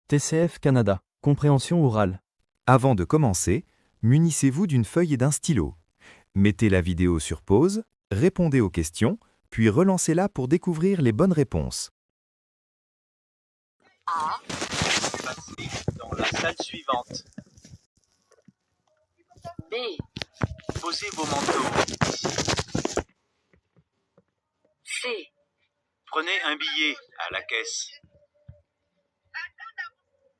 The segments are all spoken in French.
TCF Canada. Compréhension orale. Avant de commencer, munissez-vous d'une feuille et d'un stylo. Mettez la vidéo sur pause, répondez aux questions, puis relancez-la pour découvrir les bonnes réponses. A. Passez dans la salle suivante. B. Posez vos manteaux. C. Prenez un billet à la caisse.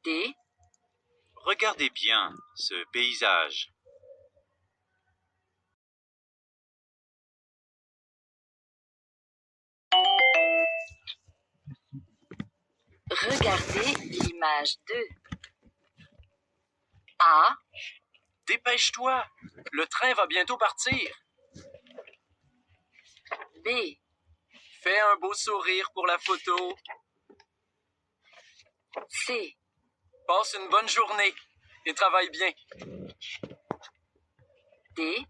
D. Regardez bien ce paysage. Regardez l'image 2. A. Dépêche-toi, le train va bientôt partir. B. Fais un beau sourire pour la photo. C. Passe une bonne journée et travaille bien. D.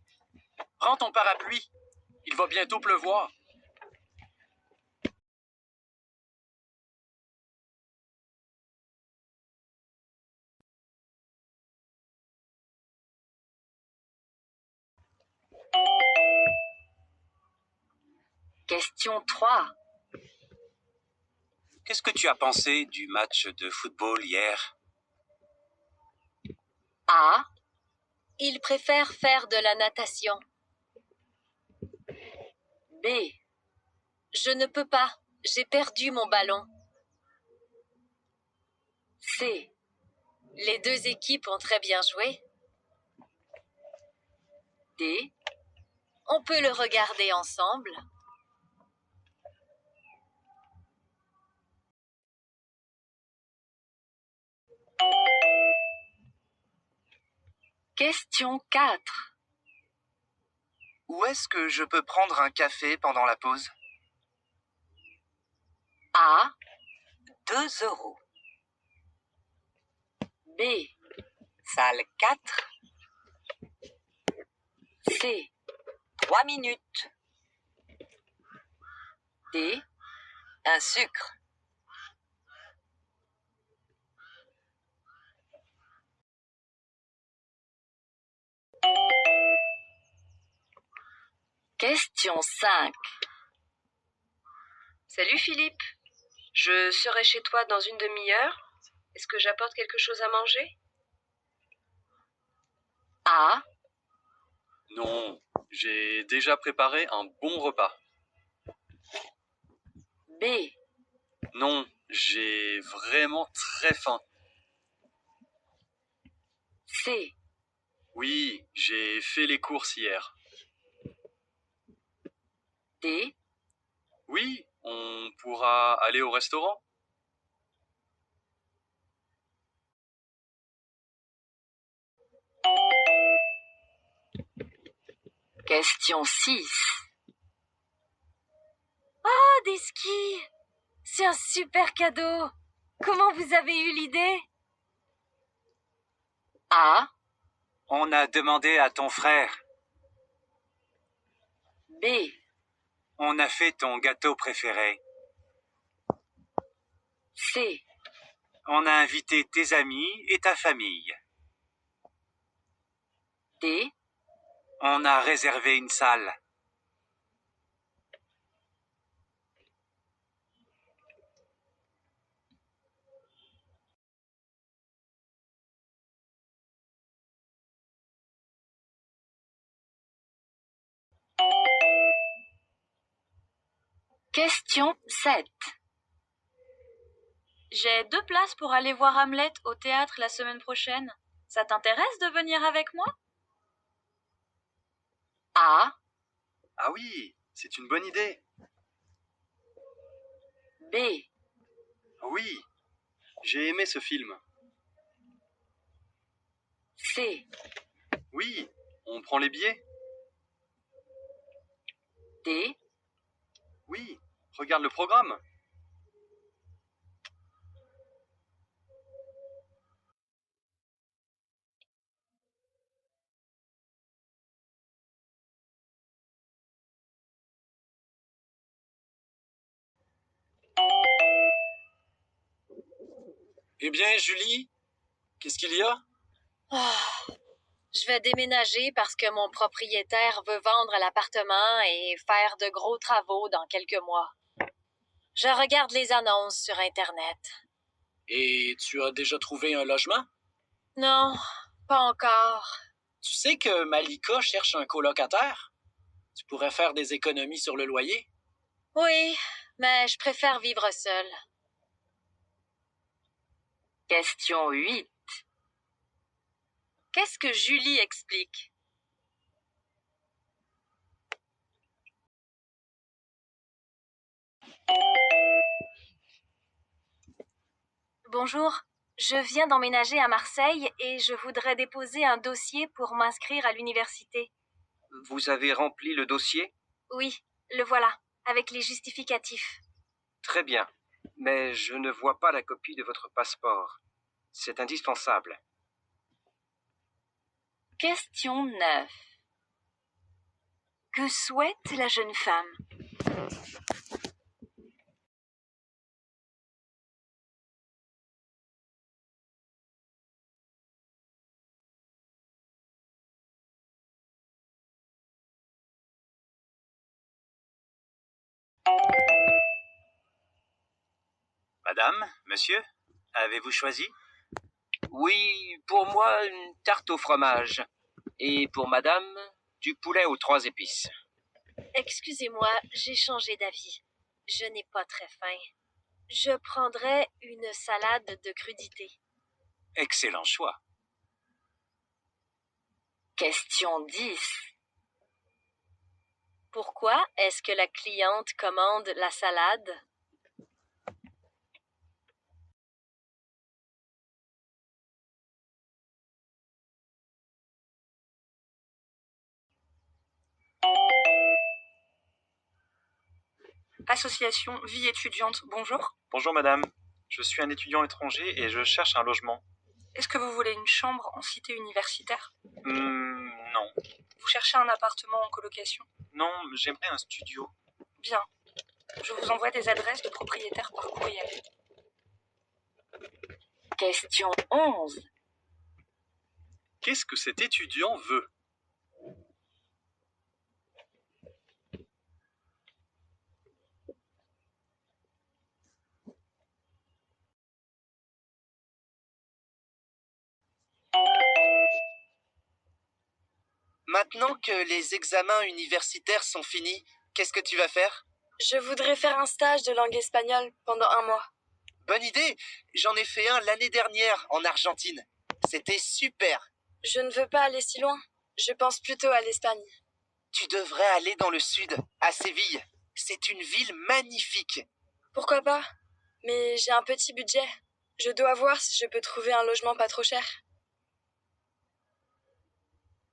Prends ton parapluie, il va bientôt pleuvoir. Question 3. Qu'est-ce que tu as pensé du match de football hier? A. Il préfère faire de la natation. B. Je ne peux pas, j'ai perdu mon ballon. C. Les deux équipes ont très bien joué. D. On peut le regarder ensemble. Question 4. Où est-ce que je peux prendre un café pendant la pause? A. 2 €. B. Salle 4. C. 3 minutes. D. Un sucre. Question 5. Salut Philippe, je serai chez toi dans une demi-heure. Est-ce que j'apporte quelque chose à manger? A. Non, j'ai déjà préparé un bon repas. B. Non, j'ai vraiment très faim. C. Oui, j'ai fait les courses hier. D. Oui, on pourra aller au restaurant? Question 6. Oh, des skis! C'est un super cadeau! Comment vous avez eu l'idée? A. On a demandé à ton frère. B. On a fait ton gâteau préféré. C. On a invité tes amis et ta famille. D. On a réservé une salle. Question 7. J'ai 2 places pour aller voir Hamlet au théâtre la semaine prochaine. Ça t'intéresse de venir avec moi? A. Ah oui, c'est une bonne idée. B. Oui, j'ai aimé ce film. C. Oui, on prend les billets? D. Oui, regarde le programme. Eh bien, Julie, qu'est-ce qu'il y a? Ah, je vais déménager parce que mon propriétaire veut vendre l'appartement et faire de gros travaux dans quelques mois. Je regarde les annonces sur Internet. Et tu as déjà trouvé un logement? Non, pas encore. Tu sais que Malika cherche un colocataire? Tu pourrais faire des économies sur le loyer. Oui, mais je préfère vivre seule. Question 8. Qu'est-ce que Julie explique? Bonjour, je viens d'emménager à Marseille et je voudrais déposer un dossier pour m'inscrire à l'université. Vous avez rempli le dossier? Oui, le voilà, avec les justificatifs. Très bien. Mais je ne vois pas la copie de votre passeport. C'est indispensable. Question 9. Que souhaite la jeune femme? Madame, monsieur, avez-vous choisi? Oui, pour moi, une tarte au fromage. Et pour madame, du poulet aux 3 épices. Excusez-moi, j'ai changé d'avis. Je n'ai pas très faim. Je prendrais une salade de crudités. Excellent choix. Question 10. Pourquoi est-ce que la cliente commande la salade? Association Vie étudiante, bonjour. Bonjour madame, je suis un étudiant étranger et je cherche un logement. Est-ce que vous voulez une chambre en cité universitaire? Non. Vous cherchez un appartement en colocation? Non, j'aimerais un studio. Bien. Je vous envoie des adresses de propriétaires par courriel. Question 11. Qu'est-ce que cet étudiant veut? Maintenant que les examens universitaires sont finis, qu'est-ce que tu vas faire? Je voudrais faire un stage de langue espagnole pendant 1 mois. Bonne idée! J'en ai fait un l'année dernière en Argentine. C'était super! Je ne veux pas aller si loin. Je pense plutôt à l'Espagne. Tu devrais aller dans le sud, à Séville. C'est une ville magnifique. Pourquoi pas? Mais j'ai un petit budget. Je dois voir si je peux trouver un logement pas trop cher.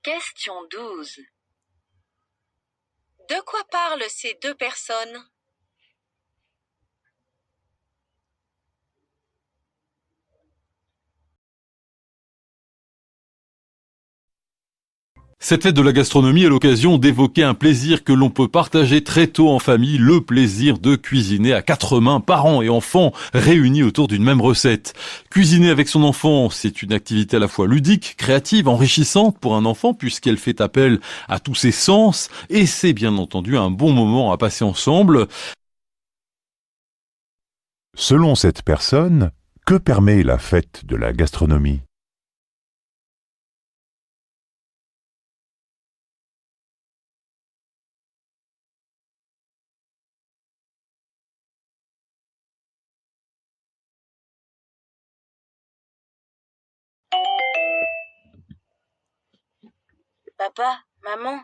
Question 12. De quoi parlent ces deux personnes? Cette fête de la gastronomie est l'occasion d'évoquer un plaisir que l'on peut partager très tôt en famille, le plaisir de cuisiner à 4 mains, parents et enfants réunis autour d'une même recette. Cuisiner avec son enfant, c'est une activité à la fois ludique, créative, enrichissante pour un enfant puisqu'elle fait appel à tous ses sens et c'est bien entendu un bon moment à passer ensemble. Selon cette personne, que permet la fête de la gastronomie? Papa, maman,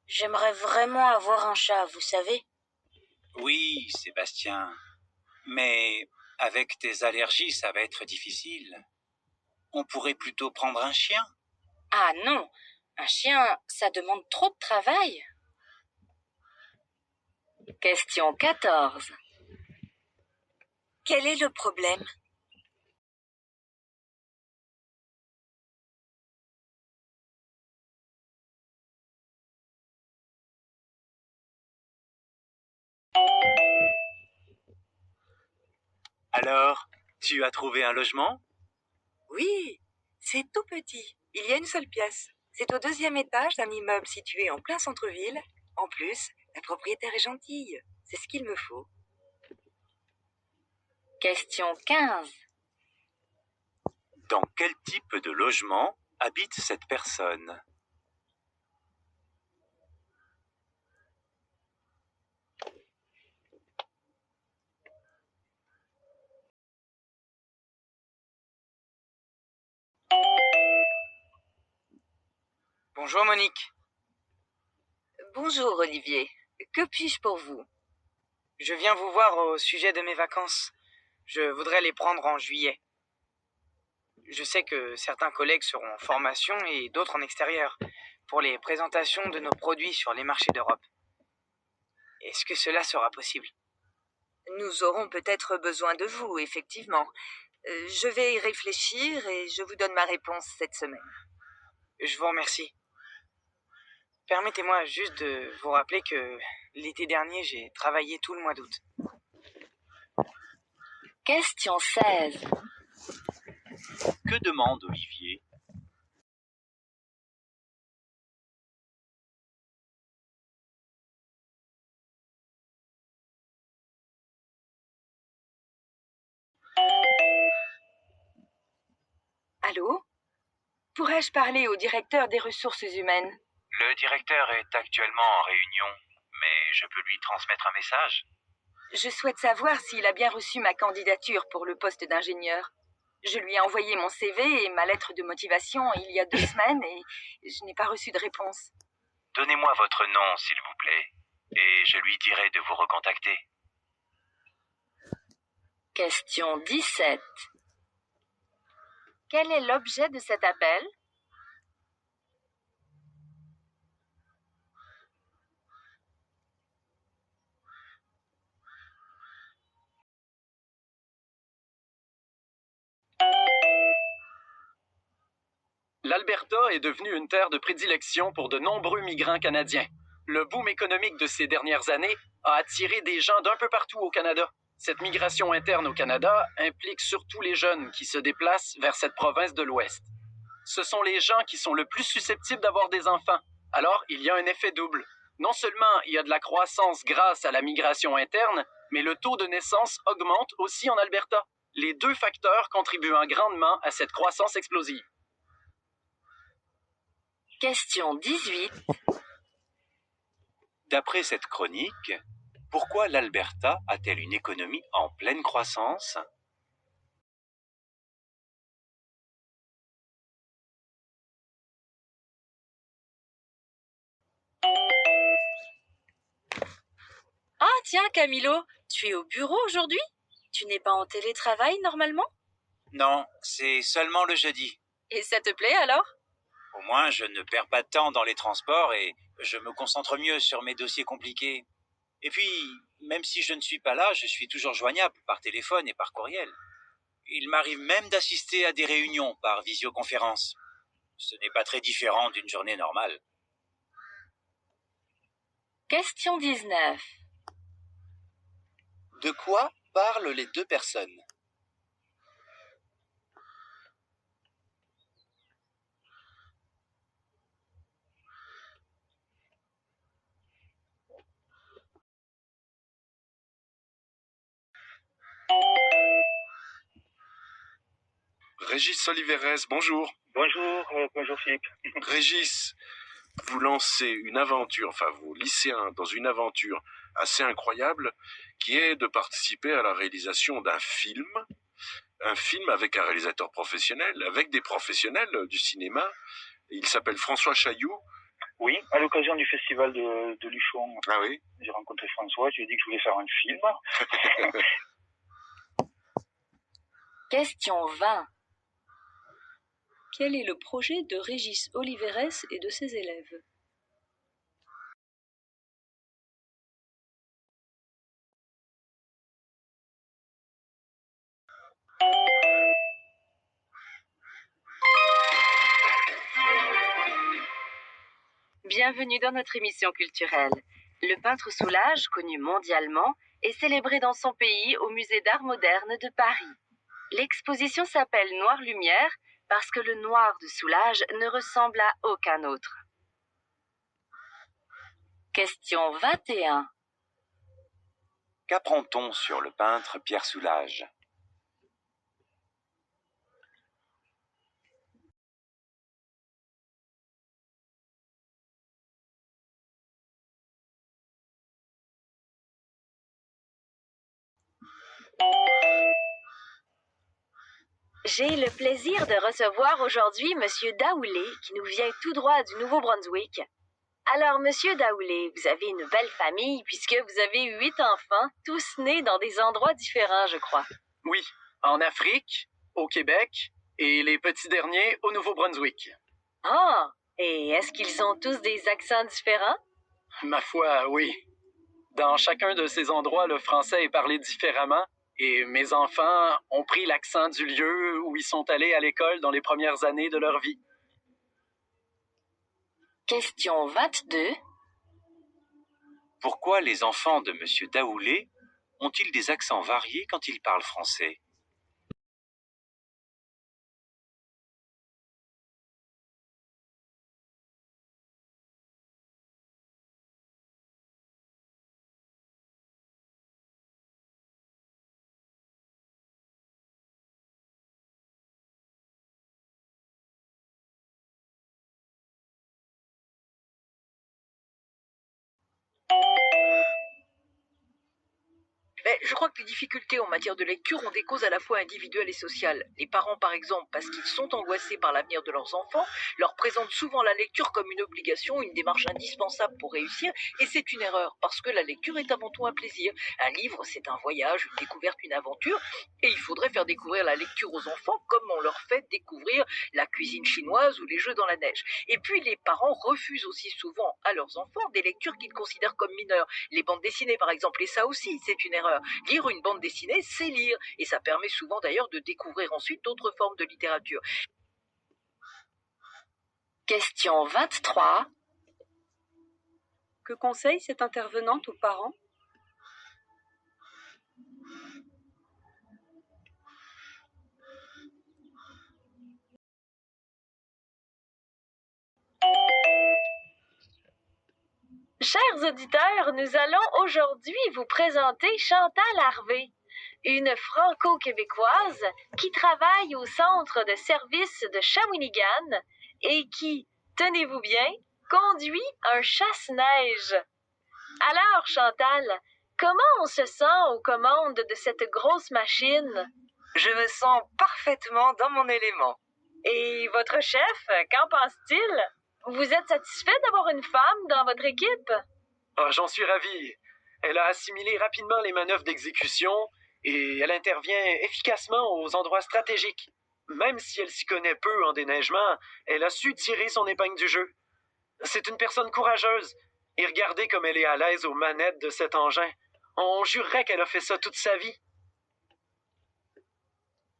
j'aimerais vraiment avoir un chat, vous savez? Oui, Sébastien. Mais avec tes allergies, ça va être difficile. On pourrait plutôt prendre un chien. Ah non, un chien, ça demande trop de travail. Question 14. Quel est le problème? Alors, Tu as trouvé un logement? Oui, c'est tout petit. Il y a une seule pièce. C'est au 2e étage d'un immeuble situé en plein centre-ville. En plus, la propriétaire est gentille. C'est ce qu'il me faut. Question 15. Dans quel type de logement habite cette personne? Bonjour Monique. Bonjour Olivier. Que puis-je pour vous? Je viens vous voir au sujet de mes vacances. Je voudrais les prendre en juillet. Je sais que certains collègues seront en formation et d'autres en extérieur pour les présentations de nos produits sur les marchés d'Europe. Est-ce que cela sera possible? Nous aurons peut-être besoin de vous, effectivement. Je vais y réfléchir et je vous donne ma réponse cette semaine. Je vous remercie. Permettez-moi juste de vous rappeler que l'été dernier, j'ai travaillé tout le mois d'août. Question 16. Que demande Olivier? Allô? Pourrais-je parler au directeur des ressources humaines? Le directeur est actuellement en réunion, mais je peux lui transmettre un message. Je souhaite savoir s'il a bien reçu ma candidature pour le poste d'ingénieur. Je lui ai envoyé mon CV et ma lettre de motivation il y a 2 semaines et je n'ai pas reçu de réponse. Donnez-moi votre nom, s'il vous plaît, et je lui dirai de vous recontacter. Question 17. Quel est l'objet de cet appel? L'Alberta est devenue une terre de prédilection pour de nombreux migrants canadiens. Le boom économique de ces dernières années a attiré des gens d'un peu partout au Canada. Cette migration interne au Canada implique surtout les jeunes qui se déplacent vers cette province de l'Ouest. Ce sont les gens qui sont le plus susceptibles d'avoir des enfants. Alors, il y a un effet double. Non seulement il y a de la croissance grâce à la migration interne, mais le taux de naissance augmente aussi en Alberta. Les 2 facteurs contribuant grandement à cette croissance explosive. Question 18. D'après cette chronique, pourquoi l'Alberta a-t-elle une économie en pleine croissance? Ah, tiens, Camilo, tu es au bureau aujourd'hui? Tu n'es pas en télétravail normalement? Non, c'est seulement le jeudi. Et ça te plaît alors? Au moins, je ne perds pas de temps dans les transports et je me concentre mieux sur mes dossiers compliqués. Et puis, même si je ne suis pas là, je suis toujours joignable par téléphone et par courriel. Il m'arrive même d'assister à des réunions par visioconférence. Ce n'est pas très différent d'une journée normale. Question 19. De quoi parlent les 2 personnes? Régis Oliveres, bonjour. Bonjour Philippe. Régis, vous lancez une aventure, enfin vos lycéens dans une aventure assez incroyable qui est de participer à la réalisation d'un film avec un réalisateur professionnel, avec des professionnels du cinéma. Il s'appelle François Chailloux. Oui, à l'occasion du festival de Luchon, ah oui, j'ai rencontré François, je lui ai dit que je voulais faire un film. Question 20. Quel est le projet de Régis Oliveres et de ses élèves? Bienvenue dans notre émission culturelle. Le peintre Soulage, connu mondialement, est célébré dans son pays au Musée d'art moderne de Paris. L'exposition s'appelle Noir Lumière parce que le noir de Soulage ne ressemble à aucun autre. Question 21. Qu'apprend-on sur le peintre Pierre Soulages? J'ai le plaisir de recevoir aujourd'hui Monsieur Daoulé, qui nous vient tout droit du Nouveau-Brunswick. Alors, Monsieur Daoulé, vous avez une belle famille puisque vous avez 8 enfants, tous nés dans des endroits différents, je crois. Oui, en Afrique, au Québec et les petits derniers au Nouveau-Brunswick. Ah, et est-ce qu'ils ont tous des accents différents? Ma foi, oui. Dans chacun de ces endroits, le français est parlé différemment et mes enfants ont pris l'accent du lieu où ils sont allés à l'école dans les premières années de leur vie. Question 22. Pourquoi les enfants de Monsieur Daoulé ont-ils des accents variés quand ils parlent français? Je crois que les difficultés en matière de lecture ont des causes à la fois individuelles et sociales. Les parents, par exemple, parce qu'ils sont angoissés par l'avenir de leurs enfants, leur présentent souvent la lecture comme une obligation, une démarche indispensable pour réussir, et c'est une erreur, parce que la lecture est avant tout un plaisir. Un livre, c'est un voyage, une découverte, une aventure, et il faudrait faire découvrir la lecture aux enfants comme on leur fait découvrir la cuisine chinoise ou les jeux dans la neige. Et puis, les parents refusent aussi souvent à leurs enfants des lectures qu'ils considèrent comme mineures. Les bandes dessinées, par exemple, et ça aussi, c'est une erreur. Lire une bande dessinée, c'est lire, et ça permet souvent d'ailleurs de découvrir ensuite d'autres formes de littérature. Question 23. Que conseille cette intervenante aux parents? Chers auditeurs, nous allons aujourd'hui vous présenter Chantal Harvey, une franco-québécoise qui travaille au centre de service de Shawinigan et qui, tenez-vous bien, conduit un chasse-neige. Alors, Chantal, comment on se sent aux commandes de cette grosse machine? Je me sens parfaitement dans mon élément. Et votre chef, qu'en pense-t-il? Vous êtes satisfait d'avoir une femme dans votre équipe? Oh, j'en suis ravi. Elle a assimilé rapidement les manœuvres d'exécution et elle intervient efficacement aux endroits stratégiques. Même si elle s'y connaît peu en déneigement, elle a su tirer son épingle du jeu. C'est une personne courageuse. Et regardez comme elle est à l'aise aux manettes de cet engin. On jurerait qu'elle a fait ça toute sa vie.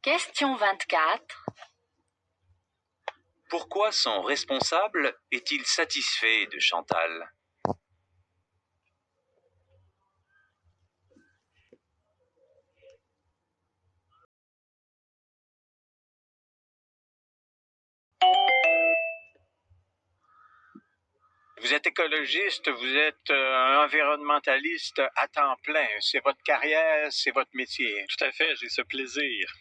Question 24. Pourquoi son responsable est-il satisfait de Chantal? Vous êtes écologiste, vous êtes un environnementaliste à temps plein. C'est votre carrière, c'est votre métier. Tout à fait, j'ai ce plaisir.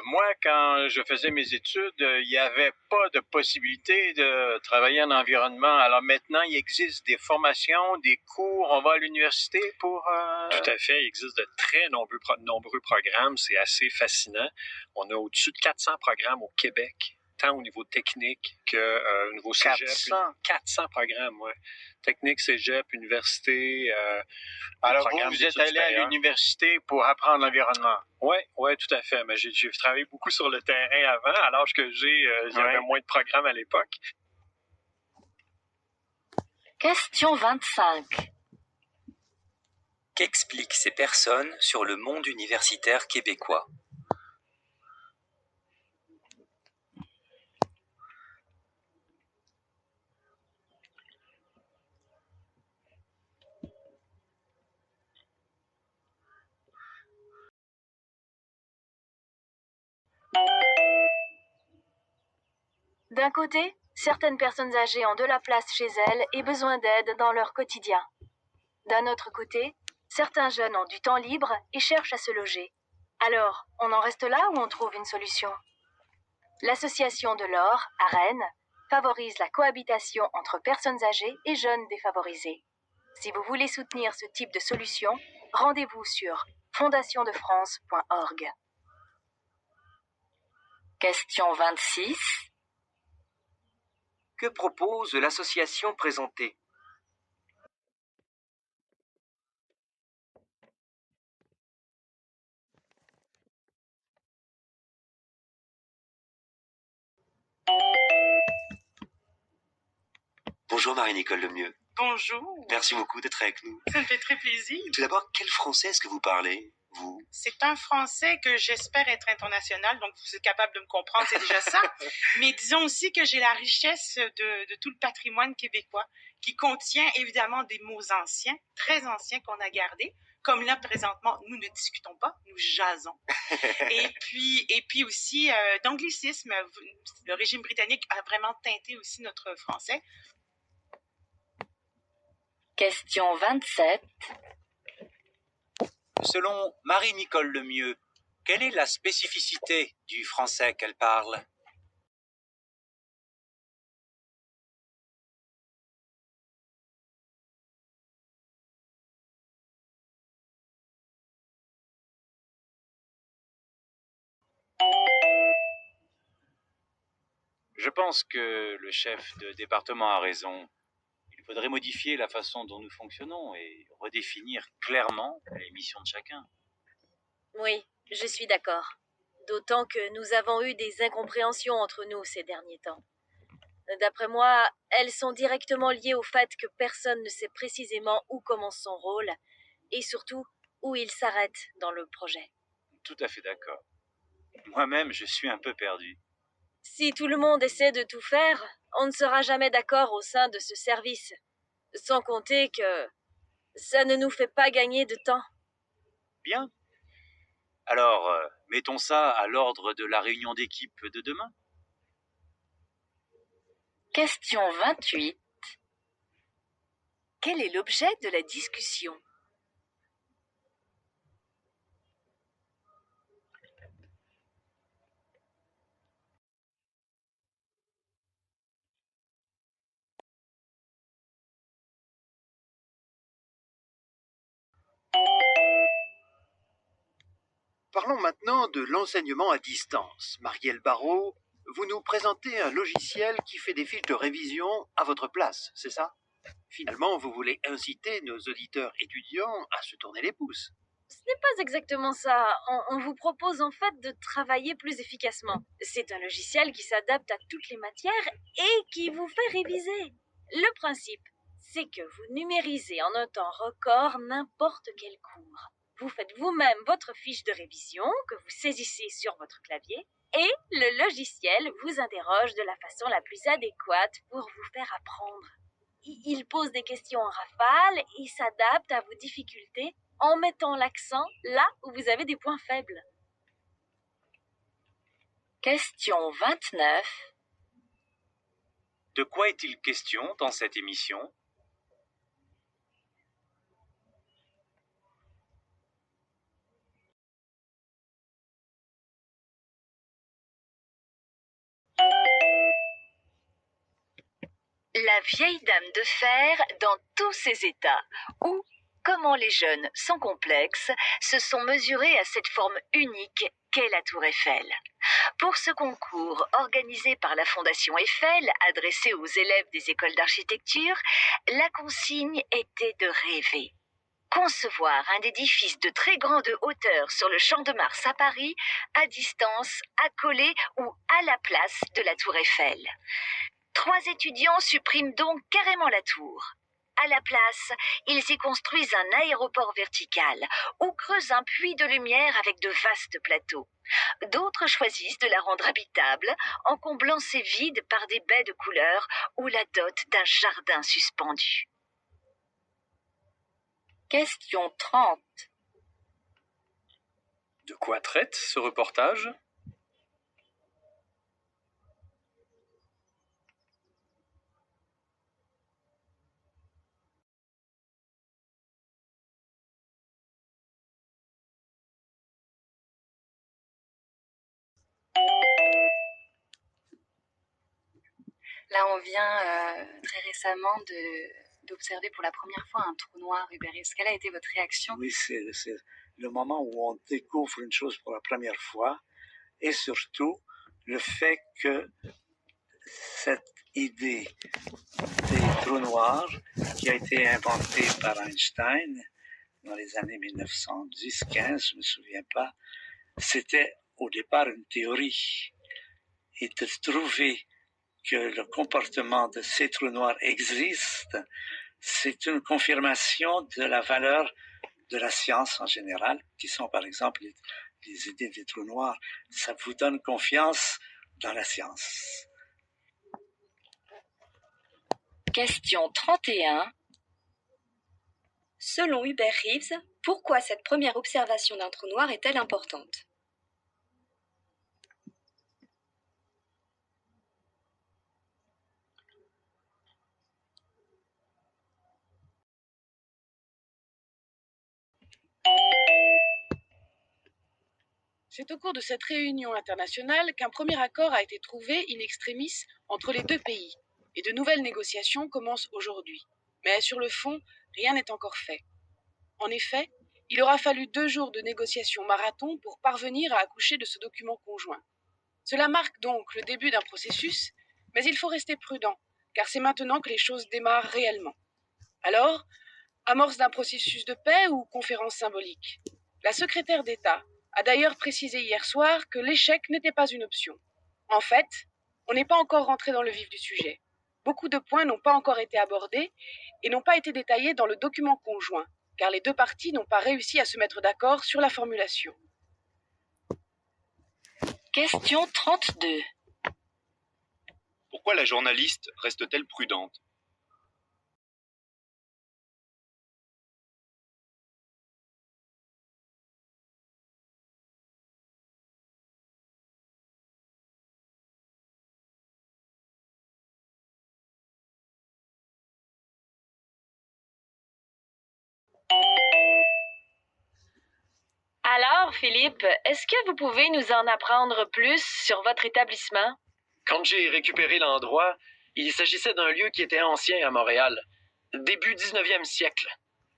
Moi, quand je faisais mes études, il n'y avait pas de possibilité de travailler en environnement. Alors maintenant, il existe des formations, des cours. On va à l'université pour... Tout à fait, il existe de très nombreux programmes. C'est assez fascinant. On a au-dessus de 400 programmes au Québec, tant au niveau technique que au niveau cégep. 400 programmes, oui. Technique, cégep, université. Alors vous êtes allé à l'université pour apprendre l'environnement? Oui, tout à fait. Mais j'ai travaillé beaucoup sur le terrain avant. À l'âge que j'ai, il y avait moins de programmes à l'époque. Question 25. Qu'expliquent ces personnes sur le monde universitaire québécois? D'un côté, certaines personnes âgées ont de la place chez elles et besoin d'aide dans leur quotidien. D'un autre côté, certains jeunes ont du temps libre et cherchent à se loger. Alors, on en reste là ou on trouve une solution? L'Association de l'Or, à Rennes, favorise la cohabitation entre personnes âgées et jeunes défavorisés. Si vous voulez soutenir ce type de solution, rendez-vous sur fondationdefrance.org. Question 26. Que propose l'association présentée? Bonjour Marie-Nicole Lemieux. Bonjour. Merci beaucoup d'être avec nous. Ça me fait très plaisir. Tout d'abord, quel français est-ce que vous parlez, vous? C'est un français que j'espère être international, donc vous êtes capable de me comprendre, c'est déjà ça. Mais disons aussi que j'ai la richesse de tout le patrimoine québécois, qui contient évidemment des mots anciens, très anciens qu'on a gardés. Comme là, présentement, nous ne discutons pas, nous jasons. et puis aussi d'anglicisme. Le régime britannique a vraiment teinté aussi notre français. Question 27. Selon Marie-Nicole Lemieux, quelle est la spécificité du français qu'elle parle? Je pense que le chef de département a raison. Il faudrait modifier la façon dont nous fonctionnons et redéfinir clairement les missions de chacun. Oui, je suis d'accord. D'autant que nous avons eu des incompréhensions entre nous ces derniers temps. D'après moi, elles sont directement liées au fait que personne ne sait précisément où commence son rôle et surtout où il s'arrête dans le projet. Tout à fait d'accord. Moi-même, je suis un peu perdu. Si tout le monde essaie de tout faire, on ne sera jamais d'accord au sein de ce service. Sans compter que ça ne nous fait pas gagner de temps. Bien. Alors, mettons ça à l'ordre de la réunion d'équipe de demain. Question 28. Quel est l'objet de la discussion? Parlons maintenant de l'enseignement à distance. Marielle Barrault, vous nous présentez un logiciel qui fait des fiches de révision à votre place, c'est ça? Finalement, vous voulez inciter nos auditeurs étudiants à se tourner les pouces. Ce n'est pas exactement ça. On vous propose en fait de travailler plus efficacement. C'est un logiciel qui s'adapte à toutes les matières et qui vous fait réviser. Le principe, c'est que vous numérisez en un temps record n'importe quel cours. Vous faites vous-même votre fiche de révision que vous saisissez sur votre clavier et le logiciel vous interroge de la façon la plus adéquate pour vous faire apprendre. Il pose des questions en rafale et s'adapte à vos difficultés en mettant l'accent là où vous avez des points faibles. Question 29. De quoi est-il question dans cette émission? La vieille dame de fer dans tous ses états, ou comment les jeunes sans complexe se sont mesurés à cette forme unique qu'est la Tour Eiffel. Pour ce concours organisé par la Fondation Eiffel, adressé aux élèves des écoles d'architecture, la consigne était de rêver. Concevoir un édifice de très grande hauteur sur le Champ de Mars à Paris, à distance, accolé ou à la place de la Tour Eiffel. 3 étudiants suppriment donc carrément la tour. À la place, ils y construisent un aéroport vertical ou creusent un puits de lumière avec de vastes plateaux. D'autres choisissent de la rendre habitable en comblant ses vides par des baies de couleurs ou la dot d'un jardin suspendu. Question 30. De quoi traite ce reportage? Là, on vient très récemment d'observer pour la première fois un trou noir, Hubert. Quelle a été votre réaction? Oui, c'est le moment où on découvre une chose pour la première fois, et surtout le fait que cette idée des trous noirs, qui a été inventée par Einstein dans les années 1910-15, je ne me souviens pas, c'était au départ une théorie. Et de trouver que le comportement de ces trous noirs existe, c'est une confirmation de la valeur de la science en général, qui sont par exemple les idées des trous noirs. Ça vous donne confiance dans la science. Question 31. Selon Hubert Reeves, pourquoi cette première observation d'un trou noir est-elle importante? C'est au cours de cette réunion internationale qu'un premier accord a été trouvé in extremis entre les deux pays, et de nouvelles négociations commencent aujourd'hui. Mais sur le fond, rien n'est encore fait. En effet, il aura fallu 2 jours de négociations marathon pour parvenir à accoucher de ce document conjoint. Cela marque donc le début d'un processus, mais il faut rester prudent, car c'est maintenant que les choses démarrent réellement. Alors, amorce d'un processus de paix ou conférence symbolique? La secrétaire d'État a d'ailleurs précisé hier soir que l'échec n'était pas une option. En fait, on n'est pas encore rentré dans le vif du sujet. Beaucoup de points n'ont pas encore été abordés et n'ont pas été détaillés dans le document conjoint, car les deux parties n'ont pas réussi à se mettre d'accord sur la formulation. Question 32. Pourquoi la journaliste reste-t-elle prudente? Alors, Philippe, est-ce que vous pouvez nous en apprendre plus sur votre établissement? Quand j'ai récupéré l'endroit, il s'agissait d'un lieu qui était ancien à Montréal, début 19e siècle.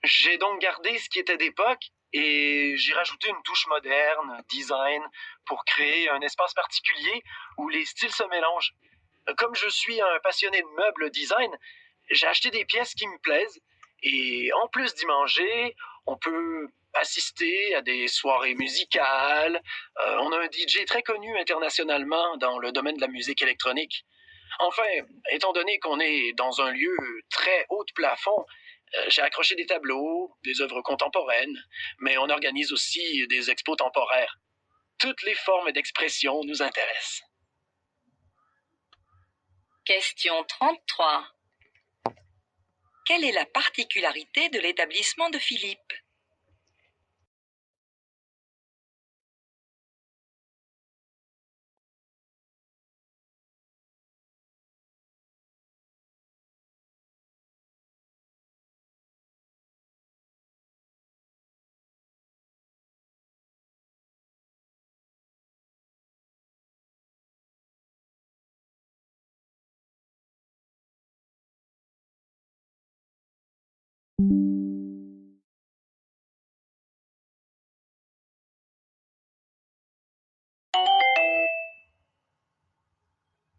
J'ai donc gardé ce qui était d'époque et j'ai rajouté une touche moderne, design, pour créer un espace particulier où les styles se mélangent. Comme je suis un passionné de meubles design, j'ai acheté des pièces qui me plaisent et en plus d'y manger, on peut assister à des soirées musicales. On a un DJ très connu internationalement dans le domaine de la musique électronique. Enfin, étant donné qu'on est dans un lieu très haut de plafond, j'ai accroché des tableaux, des œuvres contemporaines, mais on organise aussi des expos temporaires. Toutes les formes d'expression nous intéressent. Question 33. Quelle est la particularité de l'établissement de Philippe?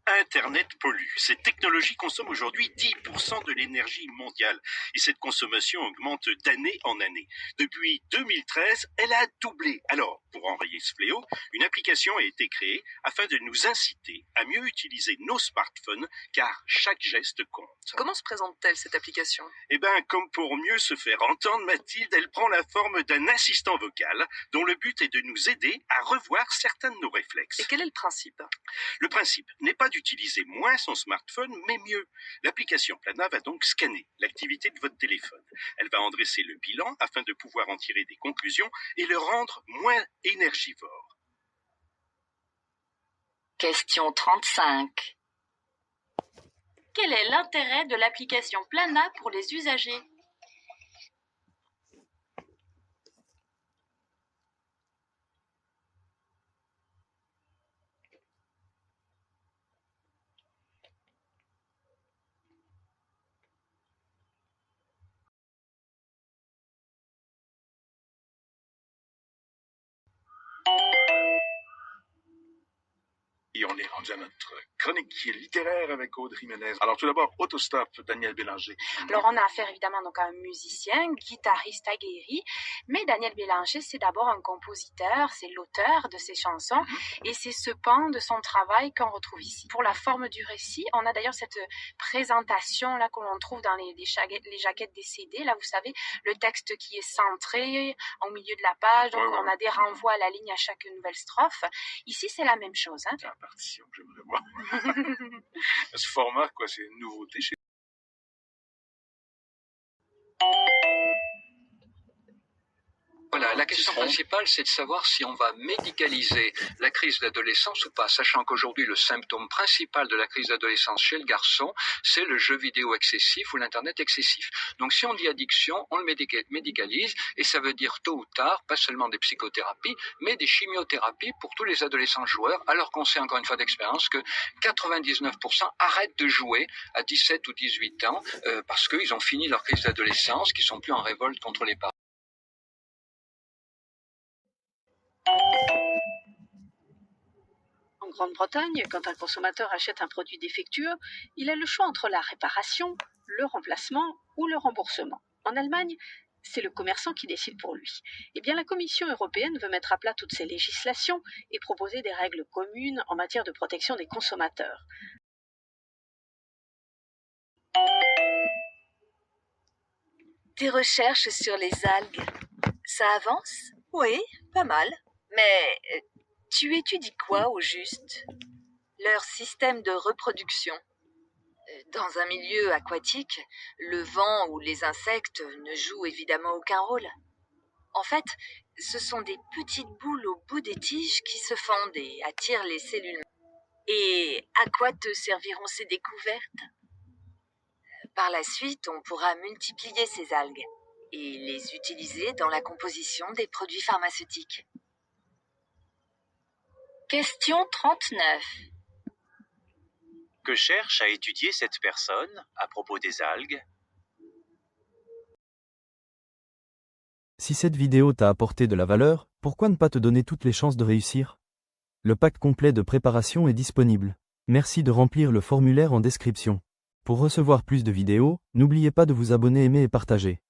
Internet pollue. Cette technologie consomme aujourd'hui 10% de l'énergie mondiale et cette consommation augmente d'année en année. Depuis 2013, elle a doublé. Alors, pour enrayer ce fléau, une application a été créée afin de nous inciter à mieux utiliser nos smartphones car chaque geste compte. Comment se présente-t-elle cette application? Eh bien, comme pour mieux se faire entendre, Mathilde, elle prend la forme d'un assistant vocal dont le but est de nous aider à revoir certains de nos réflexes. Et quel est le principe? Le principe n'est pas d'utiliser moins son smartphone, mais mieux. L'application Plana va donc scanner l'activité de votre téléphone. Elle va en dresser le bilan afin de pouvoir en tirer des conclusions et le rendre moins énergivore. Question 35. Quel est l'intérêt de l'application Plana pour les usagers? puis on est rendu à notre chronique littéraire avec Audrey Menez. Alors tout d'abord, Autostop, Daniel Bélanger. Alors on a affaire évidemment donc à un musicien, guitariste aguerri, mais Daniel Bélanger c'est d'abord un compositeur, c'est l'auteur de ses chansons et c'est ce pan de son travail qu'on retrouve ici. Pour la forme du récit, on a d'ailleurs cette présentation là que l'on trouve dans les jaquettes des CD, là vous savez, le texte qui est centré au milieu de la page, donc on a des renvois à la ligne à chaque nouvelle strophe. Ici c'est la même chose. Hein. C'est la partition que j'aimerais voir. Ce format, quoi, c'est une nouveauté chez Voilà, la question principale, c'est de savoir si on va médicaliser la crise d'adolescence ou pas, sachant qu'aujourd'hui, le symptôme principal de la crise d'adolescence chez le garçon, c'est le jeu vidéo excessif ou l'Internet excessif. Donc, si on dit addiction, on le médicalise, et ça veut dire tôt ou tard, pas seulement des psychothérapies, mais des chimiothérapies pour tous les adolescents joueurs, alors qu'on sait encore une fois d'expérience que 99% arrêtent de jouer à 17 ou 18 ans parce qu'ils ont fini leur crise d'adolescence, qu'ils sont plus en révolte contre les parents. En Grande-Bretagne, quand un consommateur achète un produit défectueux, il a le choix entre la réparation, le remplacement ou le remboursement. En Allemagne, c'est le commerçant qui décide pour lui. Eh bien, la Commission européenne veut mettre à plat toutes ces législations et proposer des règles communes en matière de protection des consommateurs. Tes recherches sur les algues, ça avance? Oui, pas mal. Mais tu étudies quoi au juste? Leur système de reproduction. Dans un milieu aquatique, le vent ou les insectes ne jouent évidemment aucun rôle. En fait, ce sont des petites boules au bout des tiges qui se fondent et attirent les cellules. Et à quoi te serviront ces découvertes? Par la suite, on pourra multiplier ces algues et les utiliser dans la composition des produits pharmaceutiques. Question 39. Que cherche à étudier cette personne à propos des algues? Si cette vidéo t'a apporté de la valeur, pourquoi ne pas te donner toutes les chances de réussir? Le pack complet de préparation est disponible. Merci de remplir le formulaire en description. Pour recevoir plus de vidéos, n'oubliez pas de vous abonner, aimer et partager.